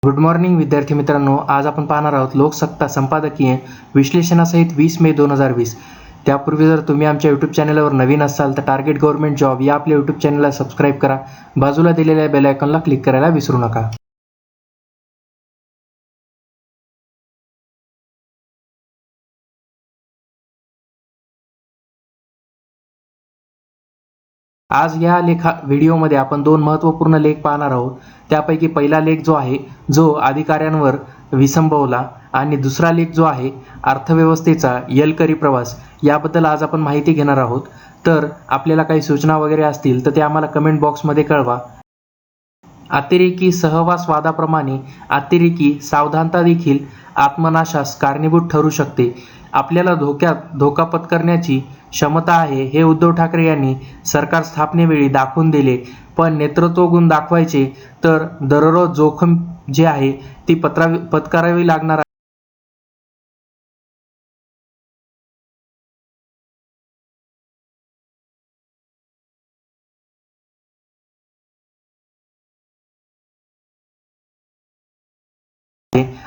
Good morning विद्यार्थी मित्रांनो, आज आपण पाहणार आहोत लोकसत्ता संपादकीय विश्लेषणासहित 20 मे 2020. त्यापूर्वी जर तुम्ही आमच्या यूट्यूब चॅनलवर नवीन असाल तर टार्गेट गव्हर्नमेंट जॉब या आपल्या यूट्यूब चॅनलला सबस्क्राईब करा. बाजूला दिलेल्या बेल आयकॉनला क्लिक करायला विसरू नका. आज या व्हिडिओमध्ये आपण दोन महत्त्वपूर्ण लेख पाहणार आहोत. त्यापैकी पहिला लेख जो आहे जो अधिकाऱ्यांवर विसंबवला आणि दुसरा लेख जो आहे अर्थव्यवस्थेचा यलकरी प्रवास याबद्दल आज आपण माहिती घेणार आहोत. तर आपल्याला काही सूचना वगैरे असतील तर ते आम्हाला कमेंट बॉक्समध्ये कळवा. अतिरेकी सहवासवादाप्रमाणे अतिरेकी सावधानता देखील आत्मनाशास कारणीभूत ठरू शकते. आपल्याला धोका पत्करण्याची क्षमता आहे हे उद्धव ठाकरे यांनी सरकार स्थापनेवेळी दाखवून दिले. पण नेतृत्व गुण दाखवायचे तर दररोज जोखीम जे आहे ती पत्करावी लागणार आहे.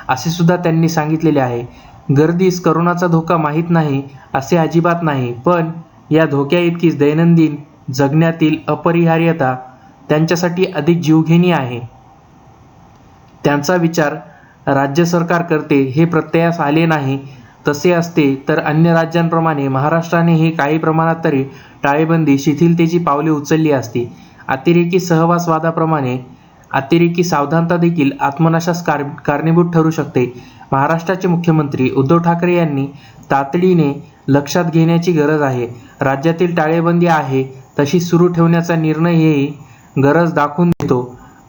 असे सुद्धा त्यांनी सांगितलेले आहे. गर्दीस करोनाचा धोका माहीत नाही असे अजिबात नाही, पण या धोक्या इतकीच दैनंदिन जगण्यातील अपरिहार्यता त्यांच्यासाठी अधिक जीवघेणी आहे. त्यांचा विचार राज्य सरकार करते हे प्रत्ययास आले नाही. तसे असते तर अन्य राज्यांप्रमाणे महाराष्ट्रानेही काही प्रमाणात तरी टाळेबंदी शिथिलतेची पावले उचलली असती. अतिरेकी सहवासवादाप्रमाणे अतिरेकी सावधानता देखील आत्मनाशास कारणीभूत ठरू शकते. महाराष्ट्राचे मुख्यमंत्री उद्धव ठाकरे यांनी तातडीने लक्षात घेण्याची गरज आहे. राज्यातील टाळेबंदी आहे तशी सुरू ठेवण्याचा निर्णयही गरज दाखवून देतो.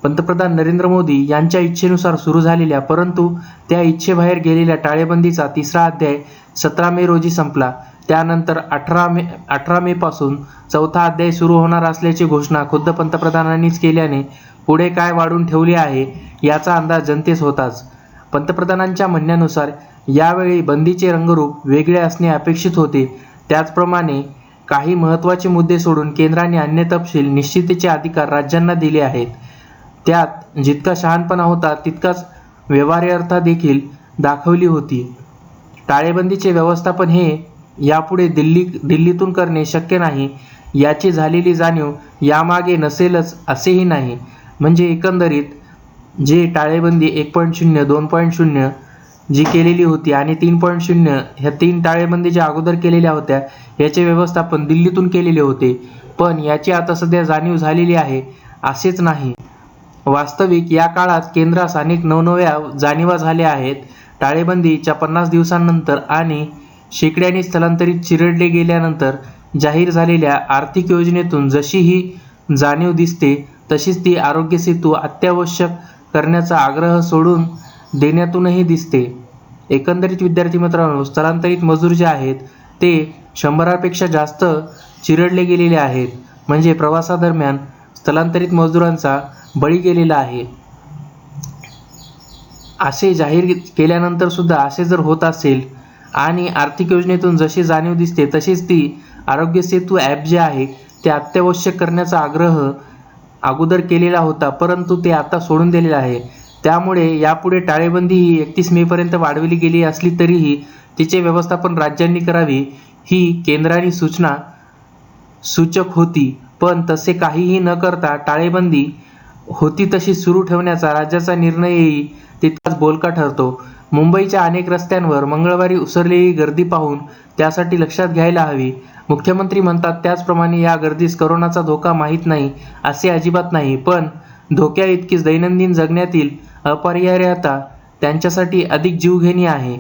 पंतप्रधान नरेंद्र मोदी यांच्या इच्छेनुसार सुरू झालेल्या परंतु त्या इच्छेबाहेर गेलेल्या टाळेबंदीचा तिसरा अध्याय 17 मे रोजी संपला. त्यानंतर 18 मे पासून चौथा अध्याय सुरू होणार असल्याची घोषणा खुद्द पंतप्रधानांनीच केल्याने पुढे काय वाढून ठेवले आहे याचा अंदाज जनतेस होताच. पंतप्रधानांच्या म्हणण्यानुसार यावेळी बंदीचे रंगरूप वेगळे असणे अपेक्षित होते. त्याचप्रमाणे काही महत्त्वाचे मुद्दे सोडून केंद्राने अन्य तपशील निश्चितीचे अधिकार राज्यांना दिले आहेत. त्यात जितका शहाणपणा होता तितकाच व्यवहार्यता देखील दाखवली होती. टाळेबंदीचे व्यवस्थापन हे यापुढे दिल्लीतून करणे शक्य नाही याची झालेली जाणीव यामागे नसेलच असेही नाही. म्हणजे एकंदरीत जे टाळेबंदी 1.0, 2.0 जी केलेली होती आणि 3.0 ह्या 3 टाळेबंदी ज्या अगोदर केलेल्या होत्या याचे व्यवस्थापन दिल्लीतून केलेले होते. पण याची आता सध्या जाणीव झालेली आहे असेच नाही. वास्तविक या काळात केंद्रास अनेक नवनव्या जाणीवा झाल्या आहेत. टाळेबंदीच्या 50 दिवसांनंतर आणि शेकड्यांनी स्थलांतरित चिरडले गेल्यानंतर जाहीर झालेल्या आर्थिक योजनेतून जशी ही जाणीव दिसते तशीच ती आरोग्य सेतू अत्यावश्यक करण्याचा आग्रह सोडून देण्यातूनही दिसते. एकंदरीत विद्यार्थी मित्रांनो, स्थलांतरित मजूर जे आहेत ते 100पेक्षा जास्त चिरडले गेलेले आहेत. म्हणजे प्रवासादरम्यान स्थलांतरित मजुरांचा बळी गेलेला आहे. असे जाहीर केल्यानंतर सुद्धा असे जर होत असेल आणि आर्थिक योजनेतून जशी जाणीव दिसते तशीच ती आरोग्य सेतू ॲप जे आहे ते अत्यावश्यक करण्याचा आग्रह अगोदर केलेला होता, परंतु ते आता सोडून दिलेले आहे. त्यामुळे यापुढे टाळेबंदी ही 31 मे पर्यंत वाढवली गेली असली तरीही तिचे व्यवस्थापन राज्यांनी करावी ही केंद्राने सूचक होती. पण तसे काहीही न करता टाळेबंदी होती तशी सुरू ठेवण्याचा राज्याचा निर्णयही तितकाच बोलका ठरतो. मुंबईच्या अनेक रस्त्यांवर मंगळवारी उसरलेली गर्दी पाहून त्यासाठी लक्षात घ्यायला हवी. मुख्यमंत्री म्हणतात त्याचप्रमाणे या गर्दीस करोनाचा धोका माहीत नाही असे अजिबात नाही, पण धोक्या इतकीच दैनंदिन जगण्यातील अपरिहार्यता त्यांच्यासाठी अधिक जीवघेणी आहे.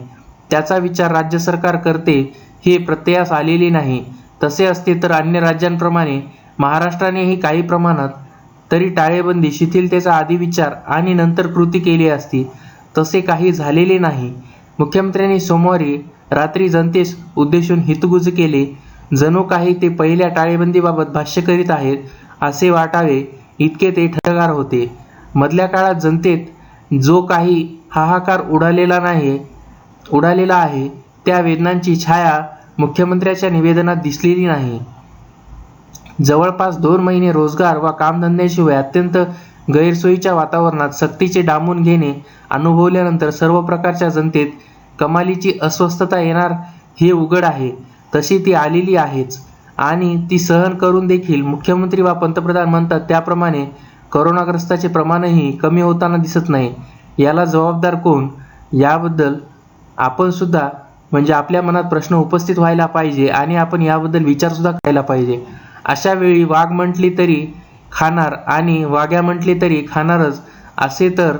त्याचा विचार राज्य सरकार करते हे प्रत्ययास आलेले नाही. तसे असते तर अन्य राज्यांप्रमाणे महाराष्ट्रानेही काही प्रमाणात तरी टाळेबंदी शिथिलतेचा आधी विचार आणि नंतर कृती केली असती. तसे काही झालेले नाही. मुख्यमंत्र्यांनी सोमवारी रात्री जनतेस उद्देशून हितगुज केले. जणू काही ते पहिल्या टाळेबंदीबाबत भाष्य करीत आहेत असे वाटावे इतके ते ठळकदार होते. मधल्या काळात जनतेत जो काही हाहाकार उडालेला आहे त्या वेदनांची छाया मुख्यमंत्र्यांच्या निवेदनात दिसलेली नाही. जवळपास 2 महिने रोजगार व कामधंद्याशिवाय अत्यंत गैरसोयीच्या वातावरणात सक्तीचे डांबून घेणे अनुभवल्यानंतर सर्व प्रकारच्या जनतेत कमालीची अस्वस्थता येणार हे उघड आहे. तशी ती आलेली आहेच आणि ती सहन करून देखील मुख्यमंत्री वा पंतप्रधान म्हणतात त्याप्रमाणे करोनाग्रस्ताचे प्रमाणही कमी होताना दिसत नाही. याला जबाबदार कोण? याबद्दल आपण सुद्धा म्हणजे आपल्या मनात प्रश्न उपस्थित व्हायला पाहिजे आणि आपण याबद्दल विचार सुद्धा करायला पाहिजे. अशा वेळी वाघ म्हटली तरी खाणार आणि वाघ्या म्हटली तरी खाणारच असे तर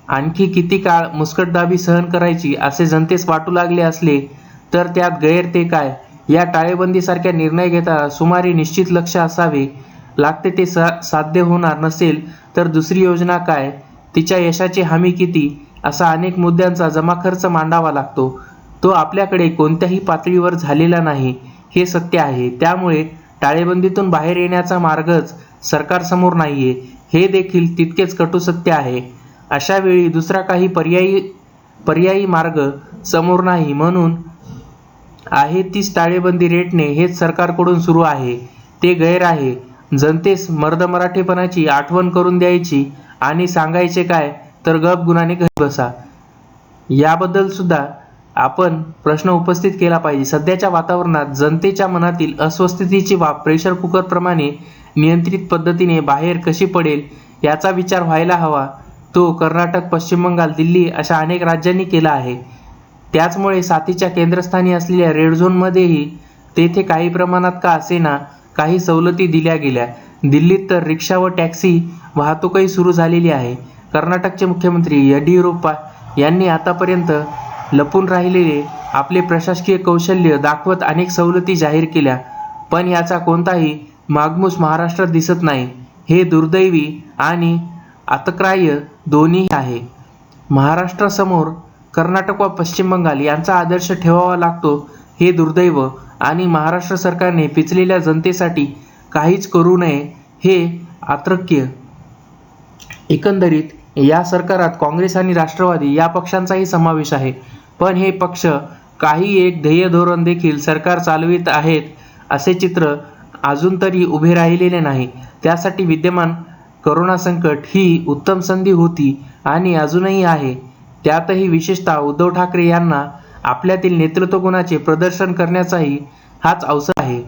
आणखी किती काळ मुस्कटदाबी सहन करायची असे जनतेस वाटू लागले असले तर त्यात गैर ते काय? या टाळेबंदीसारख्या निर्णय घेताना सुमारे निश्चित लक्ष असावे लागते. ते साध्य होणार नसेल तर दुसरी योजना काय, तिच्या यशाची हमी किती असा अनेक मुद्द्यांचा जमाखर्च मांडावा लागतो. तो आपल्याकडे कोणत्याही पातळीवर झालेला नाही हे सत्य आहे. त्यामुळे टाळेबंदीतून बाहेर येण्याचा मार्गच सरकारसमोर नाहीये हे देखील तितकेच कटू सत्य आहे. अशा वेळी दुसरा काही पर्यायी मार्ग समोर नाही म्हणून आहे तीच टाळेबंदी रेटणे हेच सरकारकडून सुरू आहे. ते गैर आहे. जनतेस मर्दमराठेपणाची आठवण करून द्यायची आणि सांगायचे काय तर गप गुणाने घरी बसा. याबद्दल सुद्धा आपण प्रश्न उपस्थित केला पाहिजे. सध्याच्या वातावरणात जनतेच्या मनातील अस्वस्थतेची वाफ प्रेशर कुकर प्रमाणे नियंत्रित पद्धतीने बाहेर कशी पडेल याचा विचार व्हायला हवा. तो कर्नाटक, पश्चिम बंगाल, दिल्ली अशा अनेक राज्यांनी केला आहे. त्याचमुळे साथीच्या केंद्रस्थानी असलेल्या रेड झोनमध्येही तेथे काही प्रमाणात का असेना काही सवलती दिल्या गेल्या. दिल्लीत तर रिक्षा व टॅक्सी वाहतूकही सुरू झालेली आहे. कर्नाटकचे मुख्यमंत्री येडियुरप्पा यांनी आतापर्यंत लपून राहिलेले आपले प्रशासकीय कौशल्य दाखवत अनेक सवलती जाहीर केल्या, पण याचा कोणताही मागमूस महाराष्ट्रात दिसत नाही. हे दुर्दैवी आणि आतग्राह्य दोन्ही आहे. महाराष्ट्रासमोर कर्नाटक व पश्चिम बंगाल यांचा आदर्श ठेवावा लागतो हे दुर्दैव आणि महाराष्ट्र सरकारने पिचलेल्या जनतेसाठी काहीच करू नये हे आतर्क्य. एकंदरीत या सरकारात काँग्रेस आणि राष्ट्रवादी या पक्षांचाही समावेश आहे. पण हे पक्ष काही एक ध्येय धोरण देखील सरकार चालवित आहेत असे चित्र अजून तरी उभे राहिलेले नाही. त्यासाठी विद्यमान करोना संकट ही उत्तम संधी होती आणि अजूनही आहे. त्यातही विशेषतः उद्धव ठाकरे यांना आपल्यातील नेतृत्व गुणाचे प्रदर्शन करण्याचाही हाच अवसर आहे.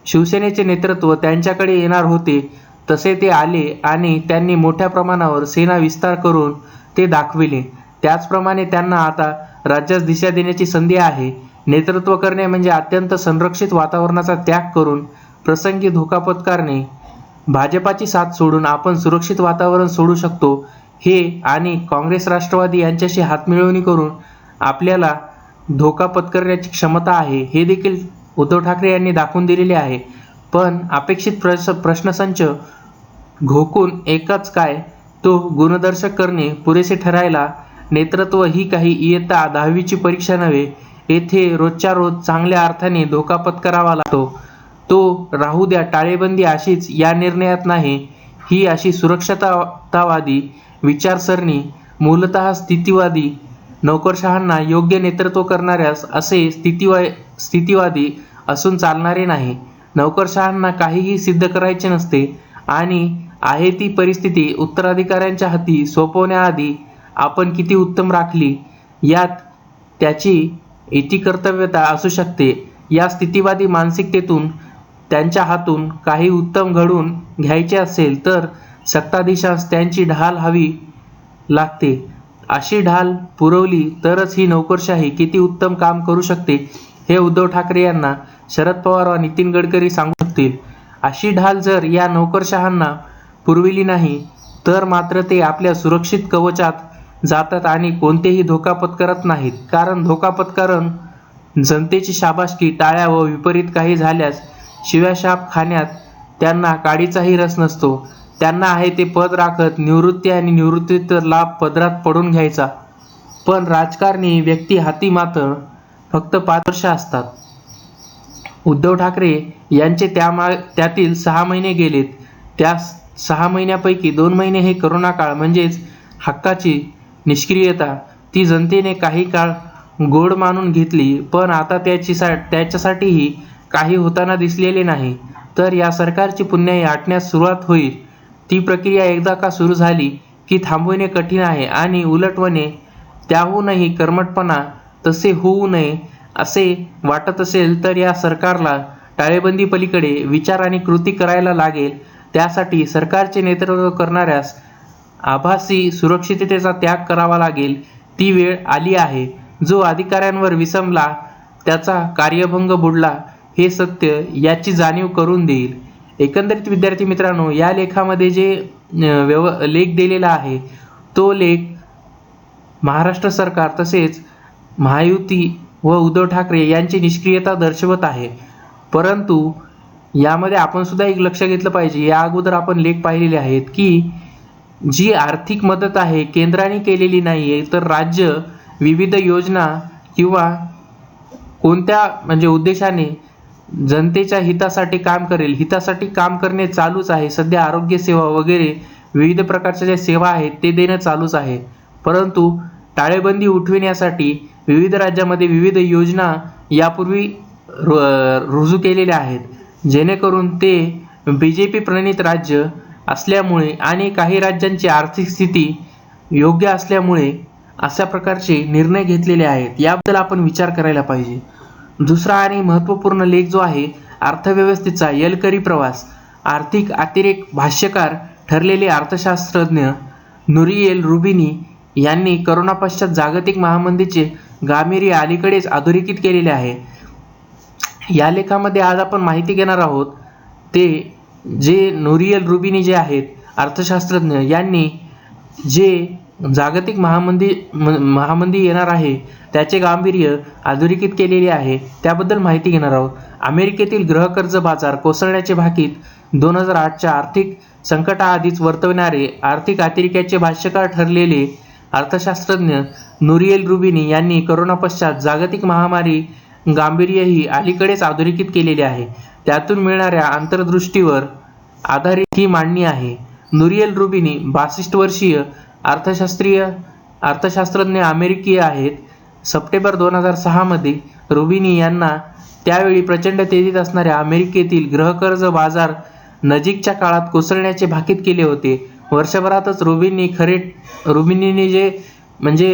शिवसेनेचे नेतृत्व त्यांच्याकडे येणार होते तसे ते आले आणि त्यांनी मोठ्या प्रमाणावर सेना विस्तार करून ते दाखविले. त्याचप्रमाणे त्यांना आता राज्यास दिशा देण्याची संधी आहे. नेतृत्व करणे म्हणजे अत्यंत संरक्षित वातावरणाचा त्याग करून प्रसंगी धोका पत्करणे. भाजपाची साथ सोडून आपण सुरक्षित वातावरण सोडू शकतो हे आणि काँग्रेस राष्ट्रवादी यांच्याशी हातमिळवणी करून आपल्याला धोका पत्करण्याची क्षमता आहे हे देखील उद्धव ठाकरे यांनी दाखवून दिलेले आहे. पण अपेक्षित प्रश्नसंच घोकून एकच काय तो गुणदर्शक करणे पुरेसे ठरायला नेतृत्व ही काही इयत्ता 10वीची परीक्षा नव्हे. येथे रोजच्या रोज चांगल्या अर्थाने धोका पत्करावा लागतो. तो राहू द्या टाळेबंदी अशीच या निर्णयात नाही. ही अशी सुरक्षिततावादी विचारसरणी मूलतः स्थितीवादी नोकरशहांना योग्य नेतृत्व करणाऱ्यास असे स्थितीवादी असून चालणारे नाही. नोकरशहांना काहीही सिद्ध करायचे नसते आणि आहे ती परिस्थिती उत्तराधिकाऱ्यांच्या हाती सोपवण्याआधी आपण किती उत्तम राखली यात त्याची इतिकर्तव्यता असू शकते. या स्थितीवादी मानसिकतेतून त्यांच्या हातून काही उत्तम घडवून घ्यायचे असेल तर सत्ताधीशास त्यांची ढाल हवी लागते. अशी ढाल पुरवली तरच ही नोकरशाही किती उत्तम काम करू शकते हे उद्धव ठाकरे यांना शरद पवार व नितीन गडकरी सांगू शकतील. अशी ढाल जर या नोकरशहांना पुरविली नाही तर मात्र ते आपल्या सुरक्षित कवचात जातात आणि कोणतेही धोका पत्करत नाहीत. कारण धोका पत्करून जनतेची शाबासकी टाळ्या व विपरीत काही झाल्यास शिव्याशाप खाण्यात त्यांना काडीचाही रस नसतो. त्यांना आहे ते पद राखत निवृत्ती आणि निवृत्तीतर लाभ पदरात पडून घ्यायचा. पण राजकारणी व्यक्ती हाती मात्र फक्त 5 वर्ष असतात. उद्धव ठाकरे यांचे त्यातील 6 महिने गेलेत. त्या 6 महिन्यापैकी 2 महिने हे करोना काळ म्हणजेच हक्काची निष्क्रियता. ती जनतेने काही काळ गोड मानून घेतली पण आता त्याच्यासाठीही काही होताना दिसलेले नाही. तर या सरकारची पुण्याई आटण्यास सुरुवात होईल. ती प्रक्रिया एकदा का सुरू झाली की थांबविणे कठीण आहे आणि उलटवणे त्याहूनही कर्मठपणा तसे होऊ नये असे वाटत असेल तर या सरकारला टाळेबंदी पलीकडे विचार आणि कृती करायला लागेल. त्यासाठी सरकारचे नेतृत्व करणाऱ्यास आभासी सुरक्षिततेचा त्याग करावा लागेल. ती वेळ आली आहे. जो अधिकाऱ्यांवर विसंबला त्याचा कार्यभंग बुडला हे सत्य याची जाणीव करून देईल. एकंदरीत विद्यार्थी मित्रांनो, या लेखामध्ये जे लेख दिलेला आहे तो लेख महाराष्ट्र सरकार तसेच महायुती व उद्धव ठाकरे यांची निष्क्रियता दर्शवत आहे. परंतु यामध्ये आपण सुद्धा एक लक्ष घेतलं पाहिजे. या अगोदर आपण लेख पाहिलेले आहेत की जी आर्थिक मदत आहे केंद्राने केलेली नाहीये, तर राज्य विविध योजना किंवा कोणत्या म्हणजे उद्देशाने जनतेच्या हितासाठी काम करेल, हितासाठी काम करणे चालूच आहे. सध्या आरोग्य सेवा वगैरे विविध प्रकारच्या ज्या सेवा आहेत ते देणं चालूच आहे. परंतु टाळेबंदी उठविण्यासाठी विविध राज्यामध्ये विविध योजना यापूर्वी रुजू केलेल्या आहेत, जेणेकरून ते BJP प्रणित राज्य असल्यामुळे आणि काही राज्यांची आर्थिक स्थिती योग्य असल्यामुळे अशा प्रकारचे निर्णय घेतलेले आहेत. याबद्दल आपण विचार करायला पाहिजे. दुसरा आणि महत्त्वपूर्ण लेख जो आहे अर्थव्यवस्थेचा येलकरी प्रवास. आर्थिक अतिरेक भाष्यकार ठरलेले अर्थशास्त्रज्ञ नुरिएल रुबिनी यांनी करोना पश्चात जागतिक महामंदीचे गांभीर्य अलीकडेच अधोरेखित केलेले आहे. या लेखामध्ये आज आपण माहिती घेणार आहोत. ते जे नुरिएल रुबिनी जे आहेत अर्थशास्त्रज्ञ यांनी जे जागतिक महामंदी येणार आहे त्याचे गांभीर्य अधोरेखित केलेले आहे, त्याबद्दल माहिती घेणार आहोत. अमेरिकेतील गृहकर्ज बाजार कोसळण्याचे भाकीत 2008च्या आर्थिक संकटाआधीच वर्तविणारे आर्थिक अतिरेक्याचे भाष्यकार ठरलेले अर्थशास्त्रज्ञ नुरिएल रुबिनी यांनी करोना पश्चात जागतिक महामारी गांभीर्यही अलीकडेच अधोरेखित केलेले आहे. त्यातून मिळणाऱ्या अंतर्दृष्टीवर आधारित ही मांडणी आहे. नुरिएल रुबिनी 62 वर्षीय अर्थशास्त्रज्ञ अमेरिकीय आहेत. सप्टेंबर 2006 मध्ये रुबिनी यांना त्यावेळी प्रचंड तेजीत असणाऱ्या अमेरिकेतील गृहकर्ज बाजार नजीकच्या काळात कोसळण्याचे भाकीत केले होते. वर्षभरातच रुबिनीने जे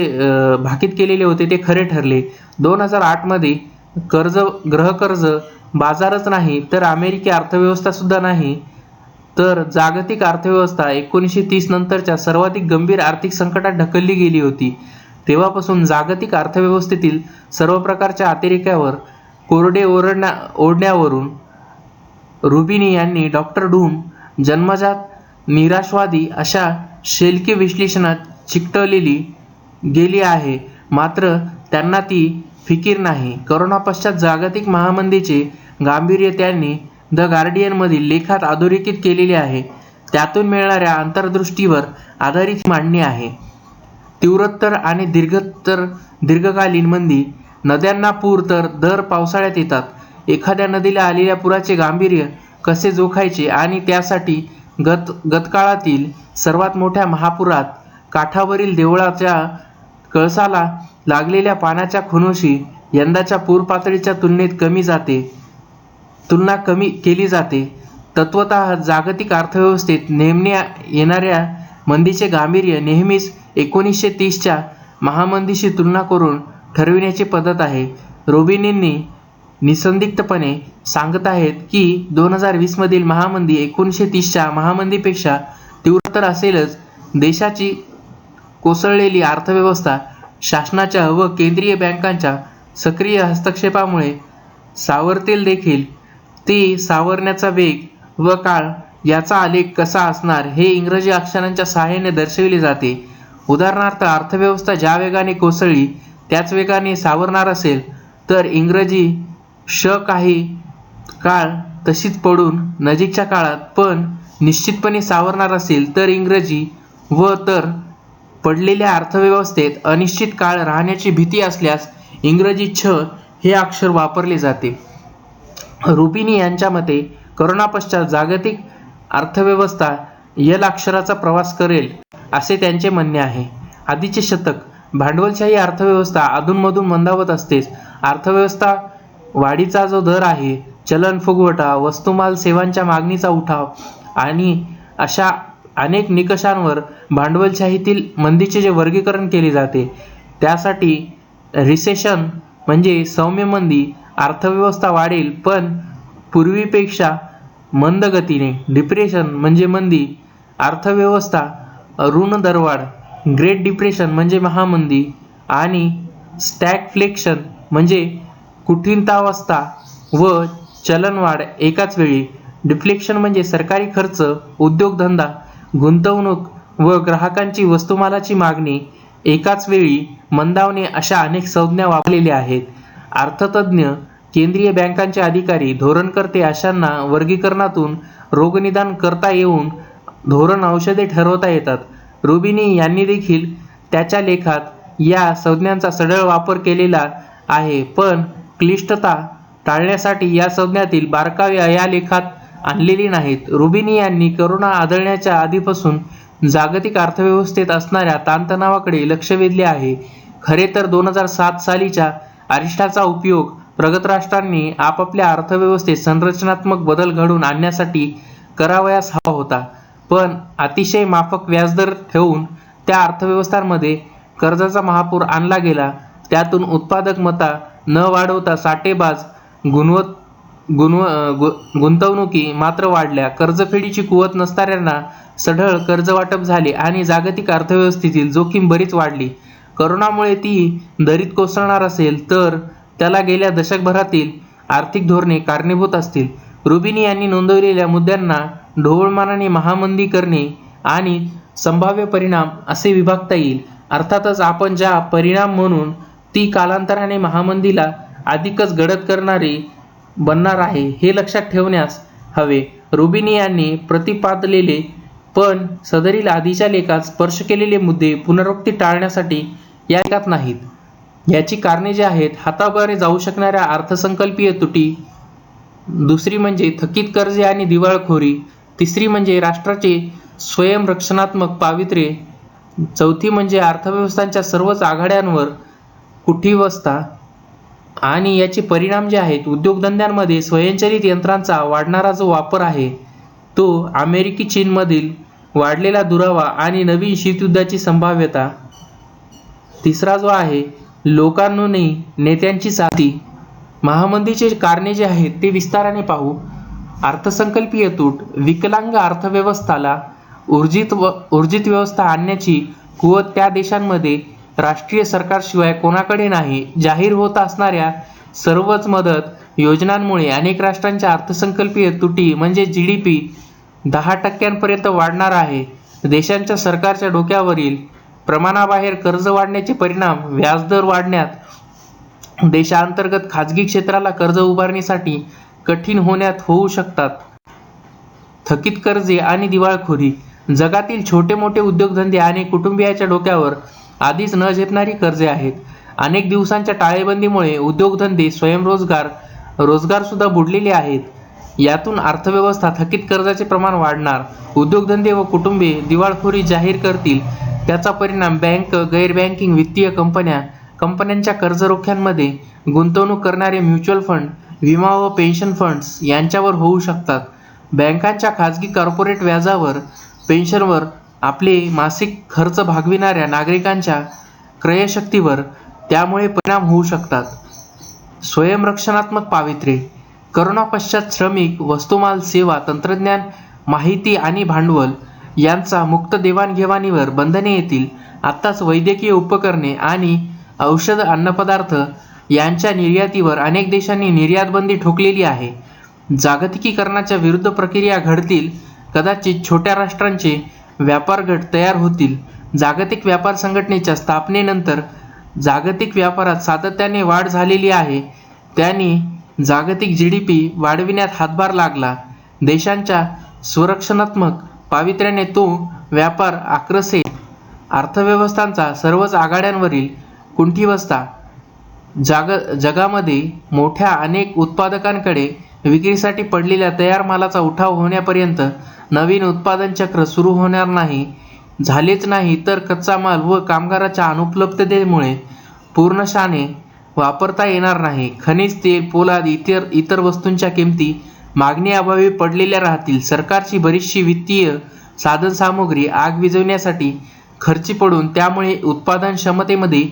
भाकीत केलेले होते ते खरे ठरले. 2008 मध्ये गृहकर्ज बाजारच नाही तर अमेरिकी अर्थव्यवस्था सुद्धा नाही, तर जागतिक अर्थव्यवस्था 1930 नंतरच्या सर्वाधिक गंभीर आर्थिक संकटात ढकलली गेली होती. तेव्हापासून जागतिक अर्थव्यवस्थेतील सर्व प्रकारच्या अतिरेक्यावर कोरडे ओढण्यावरून रुबिनी यांनी डॉक्टर डूम जन्मजात निराशवादी अशा शेलकी विश्लेषणात चिकटवलेली गेली आहे. मात्र त्यांना ती फिकीर नाही. करोना पश्चात जागतिक महामंदीचे गांभीर्य त्यांनी द गार्डियन मधील लेखात अधोरेखित केलेले आहे. त्यातून मिळणाऱ्या अंतर्दृष्टीवर आधारित मांडणी आहे. तीव्रतर आणि दीर्घकालीन मंदी. नद्यांना पूर तर दर पावसाळ्यात येतात. एखाद्या नदीला आलेल्या पुराचे गांभीर्य कसे जोखायचे आणि त्यासाठी गतकाळातील सर्वात मोठ्या महापुरात काठावरील देवळाच्या कळसाला लागलेल्या पाण्याच्या खुणोशी यंदाच्या पूर पातळीच्या तुलना कमी केली जाते. तत्वतः जागतिक अर्थव्यवस्थेत नेमण्या येणाऱ्या मंदीचे गांभीर्य नेहमीच 1930च्या महामंदीशी तुलना करून ठरविण्याची पद्धत आहे. रुबिनींनी निसंदिग्धपणे सांगत आहेत की 2020 मधील महामंदी 1930च्या महामंदीपेक्षा तीव्रतर असेलच. देशाची कोसळलेली अर्थव्यवस्था शासनाच्या व केंद्रीय बँकांच्या सक्रिय हस्तक्षेपामुळे सावरतील देखील. ती सावरण्याचा वेग व काळ याचा आलेख कसा असणार हे इंग्रजी अक्षरांच्या सहाय्याने दर्शविले जाते. उदाहरणार्थ, अर्थव्यवस्था ज्या वेगाने कोसळली त्याच वेगाने सावरणार असेल तर इंग्रजी काही काळ तशीच पडून नजीकच्या काळात पण निश्चितपणे सावरणार असेल तर इंग्रजी तर पडलेल्या अर्थव्यवस्थेत अनिश्चित काळ राहण्याची भीती असल्यास इंग्रजी हे अक्षर वापरले जाते. रुबिनी यांच्या मते करोना पश्चात जागतिक अर्थव्यवस्था अक्षराचा प्रवास करेल असे त्यांचे म्हणणे आहे. आधीचे शतक. भांडवलशाही अर्थव्यवस्था अधूनमधून मंदावत असतेच. अर्थव्यवस्था वाढीचा जो दर आहे, चलन फुगवटा, वस्तुमाल सेवांच्या मागणीचा उठाव आणि अशा अनेक निकषांवर भांडवलशाहीतील मंदीचे जे वर्गीकरण केले जाते, त्यासाठी रिसेशन म्हणजे सौम्य मंदी, अर्थव्यवस्था वाढेल पण पूर्वीपेक्षा मंद गतीने, डिप्रेशन म्हणजे मंदी, अर्थव्यवस्था ऋण दरवाढ, ग्रेट डिप्रेशन म्हणजे महामंदी आणि स्टॅगफ्लेशन म्हणजे कुंठितावस्था व चलनवाढ एकाच वेळी. डिफ्लेक्शन म्हणजे सरकारी खर्च, उद्योगधंदा, गुंतवणूक व ग्राहकांची वस्तुमालाची मागणी एकाच वेळी मंदावणे अशा अनेक संज्ञा वापरलेल्या आहेत. अर्थतज्ञ, केंद्रीय बँकांचे अधिकारी, धोरणकर्ते अशांना वर्गीकरणातून रोगनिदान करता येऊन धोरण औषधे ठरवता येतात. रुबिनी यांनी देखील त्याच्या लेखात या संज्ञांचा सढळ वापर केलेला आहे, पण क्लिष्टता टाळण्यासाठी या संज्ञातील बारकावे या लेखात आणलेली नाहीत. रुबिनी यांनी करोना आढळण्याच्या आधीपासून जागतिक अर्थव्यवस्थेत असणाऱ्या ताणतणावाकडे लक्ष वेधले आहे. खरे तर 2007 सालीच्या अरिष्टाचा उपयोग प्रगत राष्ट्रांनी आपापल्या अर्थव्यवस्थेत संरचनात्मक बदल घडवून आणण्यासाठी करावयास हवा होता, पण अतिशय माफक व्याजदर ठेवून त्या अर्थव्यवस्थांमध्ये कर्जाचा महापूर आणला गेला. त्यातून उत्पादकमत्ता न वाढवता साठेबाज गुंतवणुकी मात्र वाढल्या. कर्जफेडीची कुवत नसणाऱ्यांना सढळ कर्ज वाटप झाले आणि जागतिक अर्थव्यवस्थेतील जोखीम बरीच वाढली. करोनामुळे ती दरीत कोसळणार असेल तर त्याला गेल्या दशकभरातील आर्थिक धोरणे कारणीभूत असतील. रुबिनी यांनी नोंदवलेल्या मुद्द्यांना ढोबळमानाने महामंदी करणे आणि संभाव्य परिणाम असे विभागता येईल. अर्थातच आपण ज्या परिणाम म्हणून ती कालांतराने महामंदीला अधिकच गडद करणारी बनणार आहे हे लक्षात ठेवण्यास हवे. रुबिनी यांनी प्रतिपादलेले पण सदरील आधीच्या लेखात स्पर्श केलेले मुद्दे पुनरुक्ती टाळण्यासाठी या लेखात नाहीत. याची कारणे जी आहेत: हाताबाहेर जाऊ शकणाऱ्या अर्थसंकल्पीय तुटी, दुसरी म्हणजे थकीत कर्जे आणि दिवाळखोरी, तिसरी म्हणजे राष्ट्राचे स्वयंरक्षणात्मक पावित्र्य, चौथी म्हणजे अर्थव्यवस्थांच्या सर्वच आघाड्यांवर कुंठितावस्था आणि याचे परिणाम जे आहेत उद्योगधंद्यांमध्ये स्वयंचलित यंत्रांचा वाढणारा जो वापर आहे तो, अमेरिकी चीनमधील वाढलेला दुरावा आणि नवीन शीतयुद्धाची संभाव्यता, तिसरा जो आहे लोकांनी नेत्यांची साथी. महामंदीचे कारणे जे आहेत ते विस्ताराने पाहू. अर्थसंकल्पीय तूट, विकलांग अर्थव्यवस्थाला ऊर्जित व्यवस्था आणण्याची कुवत त्या देशांमध्ये राष्ट्रीय सरकारशिवाय कोणाकडे नाही. जाहीर होत असणाऱ्या सर्वच मदत योजनांमुळे अनेक राष्ट्रांच्या अर्थसंकल्पीय तुटी म्हणजे GDP 10% वाढणार आहे. देशांच्या सरकारच्या डोक्यावरील प्रमाणाबाहेर कर्ज वाढण्याचे परिणाम व्याजदर वाढण्यात, देशांतर्गत खाजगी क्षेत्राला कर्ज उभारणीसाठी कठीण होऊ शकतात. थकीत कर्जे आणि दिवाळखोरी, जगातील छोटे मोठे उद्योगधंदे आणि कुटुंबियाच्या डोक्यावर आधीच न झेपणारी कर्जे आहेत. अनेक दिवसांच्या टाळेबंदीमुळे उद्योगधंदे, रोजगार सुद्धा बुडलेले आहेत. यातून अर्थव्यवस्था, थकीत कर्जाचे प्रमाण वाढणार, उद्योगधंदे व कुटुंबे दिवाळखोरी जाहीर करतील. त्याचा परिणाम बँक, गैर बँकिंग वित्तीय कंपन्यांच्या कर्जरोख्यांमध्ये गुंतवणूक करणारे म्युच्युअल फंड, विमा व पेन्शन फंड्स यांच्यावर होऊ शकतात. बँकांच्या खाजगी कॉर्पोरेट व्याजावर, पेन्शनवर, आपले मासिक खर्च भागविणाऱ्या नागरिकांच्या क्रयशक्तीवर त्यामुळे परिणाम होऊ शकतात. स्वयंरक्षणात्मक पावित्र्य, करोना पश्चात श्रमिक, वस्तुमाल, सेवा, तंत्रज्ञान, माहिती आणि भांडवल यांचा मुक्त देवाणघेवाणीवर बंधने येतील. आत्ताच वैद्यकीय उपकरणे आणि औषध, अन्नपदार्थ यांच्या निर्यातीवर अनेक देशांनी निर्यातबंदी ठोकलेली आहे. जागतिकीकरणाच्या विरुद्ध प्रक्रिया घडतील. कदाचित छोट्या राष्ट्रांचे व्यापार गट तयार होतील. जागतिक व्यापार संघटनेच्या स्थापनेनंतर जागतिक व्यापारात सातत्याने वाढ झालेली आहे. त्यांनी जागतिक GDP वाढविण्यात हातभार लागला. देशांच्या स्वरक्षणात्मक पावित्र्याने तो व्यापार आक्रसेल. अर्थव्यवस्थांचा सर्वच आघाड्यांवरील कुंठितावस्था, जगामध्ये मोठ्या अनेक उत्पादकांकडे विक्रीसाठी पडलेल्या तयार मालाचा उठाव होण्यापर्यंत नवीन उत्पादन चक्र सुरू होणार नाही. झालेच नाही तर कच्चा माल व कामगाराच्या अनुपलब्धतेमुळे पूर्णशाने वापरता येणार नाही. खनिज तेल, पोलाद, इतर वस्तूंच्या किमती मागणीअभावी पडलेल्या राहतील. सरकारची बरीचशी वित्तीय साधनसामुग्री आग विझवण्यासाठी खर्ची पडून त्यामुळे उत्पादन क्षमतेमध्ये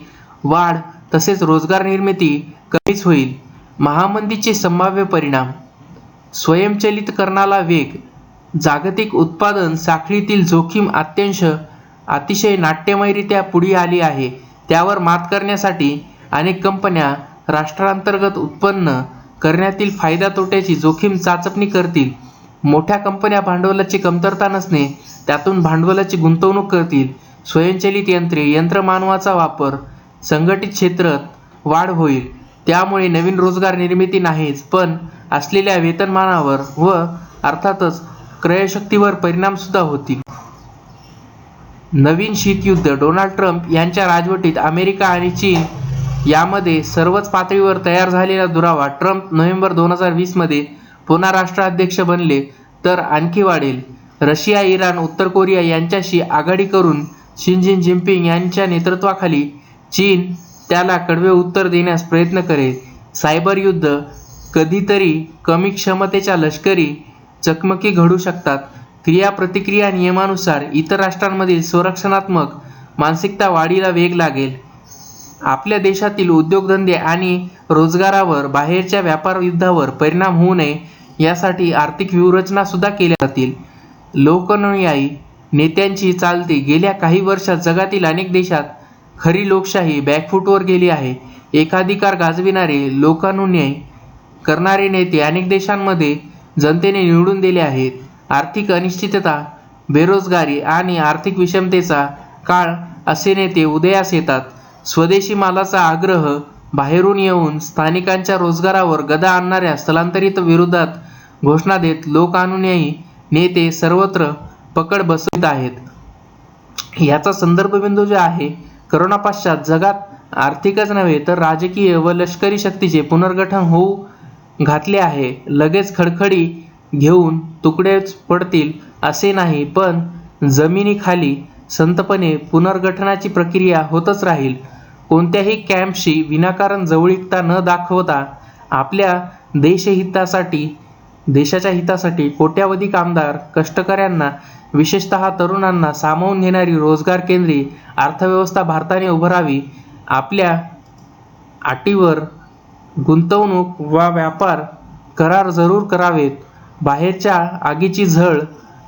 वाढ तसेच रोजगार निर्मिती कमीच होईल. महामंदीचे संभाव्य परिणाम: स्वयंचलितकरणाला वेग, जागतिक उत्पादन साखळीतील जोखीम अतिशय नाट्यमयरित्या पुढे आली आहे. त्यावर मात करण्यासाठी अनेक कंपन्या राष्ट्रांतर्गत उत्पन्न करण्यातील फायदा तोट्याची जोखीम चाचपणी करतील. मोठ्या कंपन्या भांडवलाची कमतरता नसणे त्यातून भांडवलाची गुंतवणूक करतील. स्वयंचलित यंत्रे, यंत्रमानवाचा वापर, संघटित क्षेत्रात वाढ होईल. त्यामुळे नवीन रोजगार निर्मिती नाहीच पण असलेल्या वेतनमानावर व अर्थातच क्रयशक्तीवर परिणाम सुद्धा होतील. नवीन शीतयुद्ध: डोनाल्ड ट्रम्प यांच्या राजवटीत अमेरिका आणि चीन यामध्ये सर्वच पातळीवर तयार झालेला दुरावा ट्रम्प नोव्हेंबर 2020 मध्ये पुन्हा राष्ट्राध्यक्ष बनले तर आणखी वाढेल. रशिया, इराण, उत्तर कोरिया यांच्याशी आघाडी करून शी जिनपिंग यांच्या नेतृत्वाखाली चीन त्याला कडवे उत्तर देण्यास प्रयत्न करेल. सायबर युद्ध: कधीतरी कमी क्षमतेच्या लष्करी चकमकी घडू शकतात. क्रिया-प्रतिक्रिया नियमानुसार इतर राष्ट्रांमधील संरक्षणात्मक मानसिकता वाढीला वेग लागेल. आपल्या देशातील उद्योगधंदे आणि रोजगारावर बाहेरच्या व्यापार युद्धावर परिणाम होऊ नये यासाठी आर्थिक व्यूहरचना सुद्धा केल्या जातील. लोकानुयायी नेत्यांची चालती: गेल्या काही वर्षात जगातील अनेक देशात खरी लोकशाही बॅकफूटवर गेली आहे. एकाधिकार गाजविणारे, लोकानुनय करणारे नेते अनेक देशांमध्ये जनतेने निवडून दिले आहेत. आर्थिक अनिश्चितता, बेरोजगारी आणि आर्थिक विषमतेचा काळ असे नेते उदयास येतात. स्वदेशी मालाचा आग्रह: बाहेरून येऊन स्थानिकांच्या रोजगारावर गदा आणणाऱ्या स्थलांतरित विरोधात घोषणा देत लोकानुनयी नेते सर्वत्र पकड बसवित आहेत. याचा संदर्भबिंदू जो आहे, करोना पश्चात जगात आर्थिकच नव्हे तर राजकीय व लष्करी शक्तीचे पुनर्गठन होऊ घातले आहे. लगेच खडखडी घेऊन तुकडेच पडतील असे नाही पण जमिनीखाली संतपणे पुनर्गठनाची प्रक्रिया होतच राहील. कोणत्याही कॅम्पशी विनाकारण जवळीकता न दाखवता आपल्या देशाच्या हितासाठी कोट्यावधी कामगार, कष्टकऱ्यांना, विशेषतः तरुणांना सामावून घेणारी रोजगार केंद्री अर्थव्यवस्था भारताने उभारावी. आपल्या अटीवर गुंतवणूक वा व्यापार करार जरूर करावेत. बाहेरच्या आगीची झळ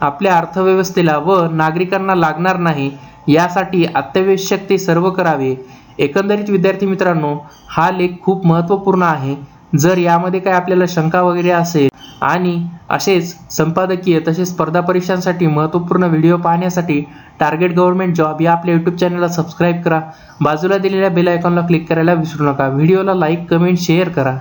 आपल्या अर्थव्यवस्थेला व नागरिकांना लागणार नाही यासाठी अत्यावश्यक ते सर्व करावे. एकंदरीत विद्यार्थी मित्रांनो, हा लेख खूप महत्त्वपूर्ण आहे. जर यामध्ये काय आपल्याला शंका वगैरे असेल आणि असेच संपादकीय तसेच स्पर्धा परीक्षांसाठी महत्त्वपूर्ण व्हिडिओ पाहण्यासाठी टार्गेट गव्हर्नमेंट जॉब या आपल्या यूट्यूब चॅनलला सबस्क्राईब करा. बाजूला दिलेल्या बेल आयकॉनला क्लिक करायला विसरू नका. व्हिडिओला लाईक, कमेंट, शेअर करा.